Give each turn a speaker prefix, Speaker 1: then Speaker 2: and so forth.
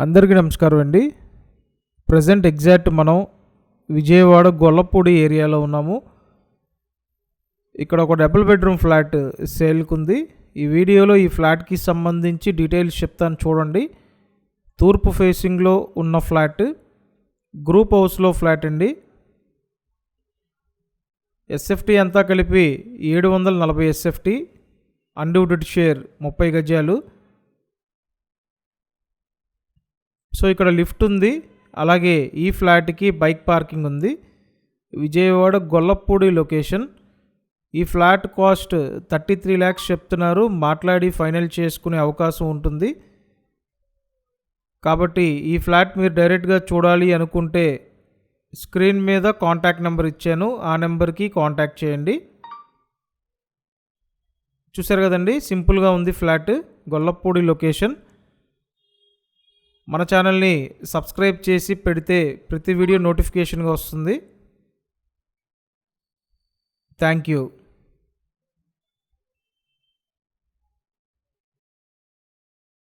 Speaker 1: అందరికీ నమస్కారం అండి. ప్రజెంట్ ఎగ్జాక్ట్ మనం విజయవాడ గొల్లపూడి ఏరియాలో ఉన్నాము. ఇక్కడ ఒక డబుల్ బెడ్రూమ్ ఫ్లాట్ సేల్కి ఉంది. ఈ వీడియోలో ఈ ఫ్లాట్కి సంబంధించి డీటెయిల్స్ చెప్తాను చూడండి. తూర్పు ఫేసింగ్లో ఉన్న ఫ్లాట్, గ్రూప్ హౌస్లో ఫ్లాట్ అండి. ఎస్ఎఫ్టీ అంతా కలిపి 740 ఎస్ఎఫ్టీ, అన్డివిడెడ్ షేర్ 30 గజాలు. సో ఇక్కడ లిఫ్ట్ ఉంది, అలాగే ఈ ఫ్లాట్కి బైక్ పార్కింగ్ ఉంది. విజయవాడ గొల్లపూడి లొకేషన్. ఈ ఫ్లాట్ కాస్ట్ 33 lakhs చెప్తున్నారు. మాట్లాడి ఫైనల్ చేసుకునే అవకాశం ఉంటుంది. కాబట్టి ఈ ఫ్లాట్ మీరు డైరెక్ట్గా చూడాలి అనుకుంటే స్క్రీన్ మీద కాంటాక్ట్ నెంబర్ ఇచ్చాను, ఆ నెంబర్కి కాంటాక్ట్ చేయండి. చూసారు కదండి, సింపుల్గా ఉంది ఫ్లాట్, గొల్లపూడి లొకేషన్. మన ఛానల్ని సబ్స్క్రైబ్ చేసి పెడితే ప్రతి వీడియో నోటిఫికేషన్గా వస్తుంది. Thank you.